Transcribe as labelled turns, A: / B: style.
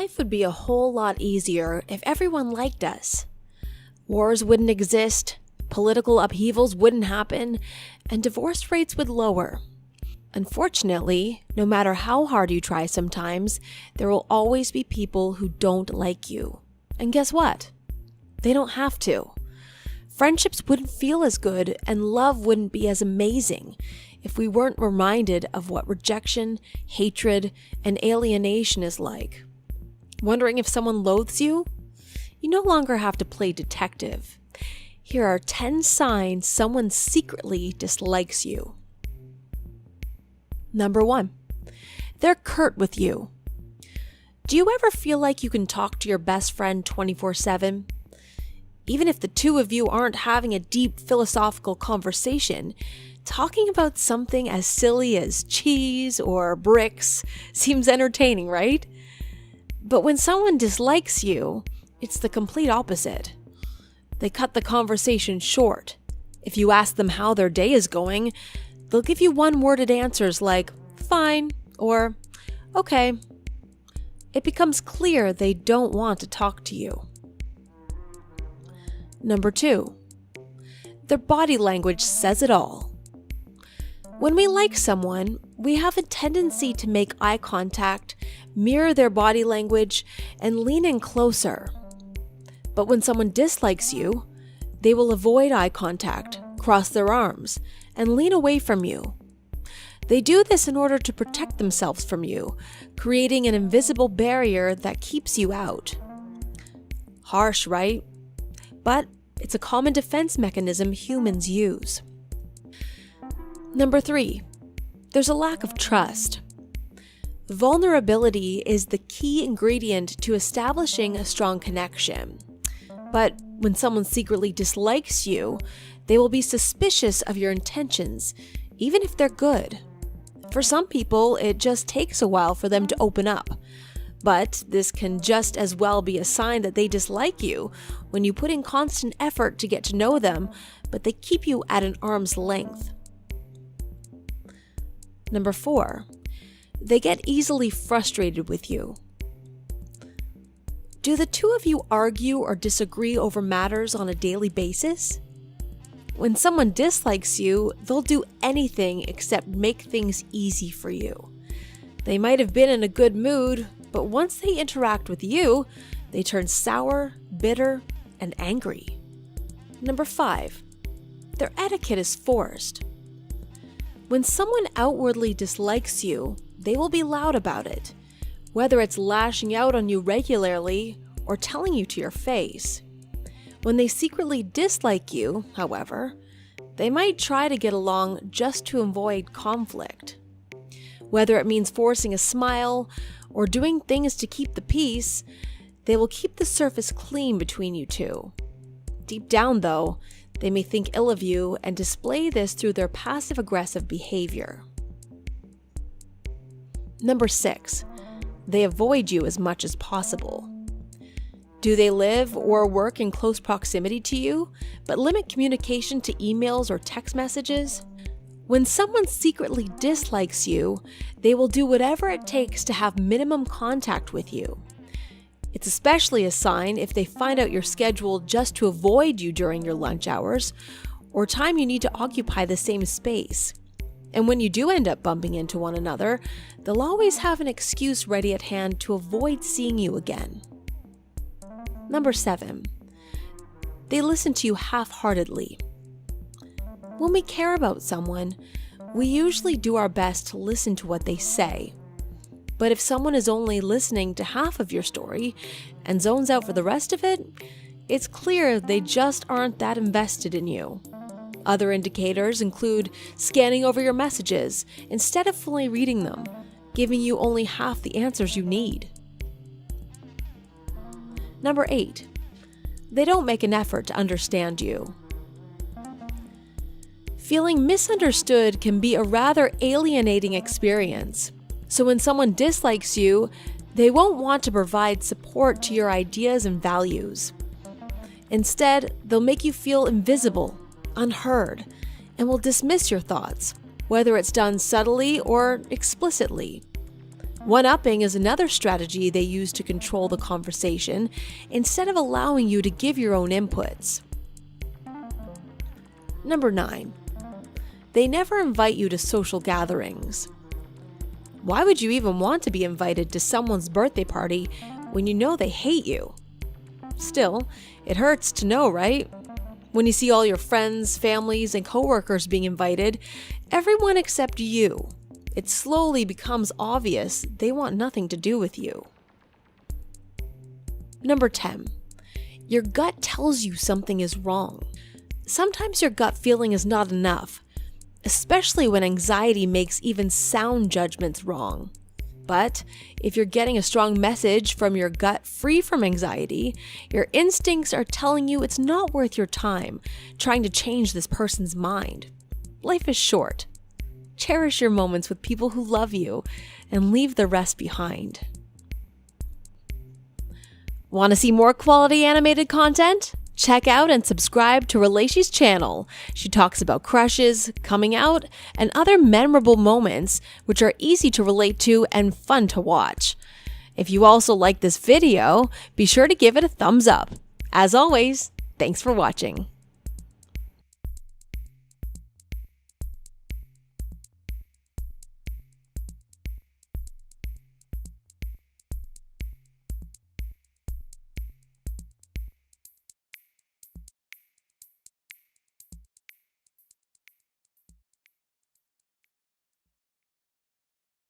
A: Life would be a whole lot easier if everyone liked us. Wars wouldn't exist, political upheavals wouldn't happen, and divorce rates would lower. Unfortunately, no matter how hard you try sometimes, there will always be people who don't like you. And guess what? They don't have to. Friendships wouldn't feel as good and love wouldn't be as amazing if we weren't reminded of what rejection, hatred, and alienation is like. Wondering if someone loathes you? You no longer have to play detective. Here are 10 signs someone secretly dislikes you. Number 1, they're curt with you. Do you ever feel like you can talk to your best friend 24/7? Even if the two of you aren't having a deep philosophical conversation, talking about something as silly as cheese or bricks seems entertaining, right? But when someone dislikes you, it's the complete opposite. They cut the conversation short. If you ask them how their day is going, they'll give you one-worded answers like, fine, or okay. It becomes clear they don't want to talk to you. Number 2, their body language says it all. When we like someone, we have a tendency to make eye contact, mirror their body language, and lean in closer. But when someone dislikes you, they will avoid eye contact, cross their arms, and lean away from you. They do this in order to protect themselves from you, creating an invisible barrier that keeps you out. Harsh, right? But it's a common defense mechanism humans use. Number 3, there's a lack of trust. Vulnerability is the key ingredient to establishing a strong connection. But when someone secretly dislikes you, they will be suspicious of your intentions, even if they're good. For some people, it just takes a while for them to open up. But this can just as well be a sign that they dislike you when you put in constant effort to get to know them, but they keep you at an arm's length. Number 4, they get easily frustrated with you. Do the two of you argue or disagree over matters on a daily basis? When someone dislikes you, they'll do anything except make things easy for you. They might have been in a good mood, but once they interact with you, they turn sour, bitter, and angry. Number 5, their etiquette is forced. When someone outwardly dislikes you, they will be loud about it, whether it's lashing out on you regularly or telling you to your face. When they secretly dislike you, however, they might try to get along just to avoid conflict. Whether it means forcing a smile or doing things to keep the peace, they will keep the surface clean between you two. Deep down, though, they may think ill of you and display this through their passive-aggressive behavior. Number 6, they avoid you as much as possible. Do they live or work in close proximity to you, but limit communication to emails or text messages? When someone secretly dislikes you, they will do whatever it takes to have minimum contact with you. It's especially a sign if they find out your schedule just to avoid you during your lunch hours or time you need to occupy the same space. And when you do end up bumping into one another, they'll always have an excuse ready at hand to avoid seeing you again. Number 7, they listen to you half-heartedly. When we care about someone, we usually do our best to listen to what they say. But if someone is only listening to half of your story and zones out for the rest of it, it's clear they just aren't that invested in you. Other indicators include scanning over your messages instead of fully reading them, giving you only half the answers you need. Number 8, they don't make an effort to understand you. Feeling misunderstood can be a rather alienating experience. So when someone dislikes you, they won't want to provide support to your ideas and values. Instead, they'll make you feel invisible, unheard, and will dismiss your thoughts, whether it's done subtly or explicitly. One-upping is another strategy they use to control the conversation instead of allowing you to give your own inputs. Number 9. They never invite you to social gatherings. Why would you even want to be invited to someone's birthday party when you know they hate you? Still, it hurts to know, right? When you see all your friends, families, and coworkers being invited, everyone except you, it slowly becomes obvious they want nothing to do with you. Number 10. Your gut tells you something is wrong. Sometimes your gut feeling is not enough, especially when anxiety makes even sound judgments wrong. But if you're getting a strong message from your gut free from anxiety, your instincts are telling you it's not worth your time trying to change this person's mind. Life is short. Cherish your moments with people who love you and leave the rest behind. Want to see more quality animated content? Check out and subscribe to Relashi's channel. She talks about crushes, coming out, and other memorable moments which are easy to relate to and fun to watch. If you also like this video, be sure to give it a thumbs up. As always, thanks for watching.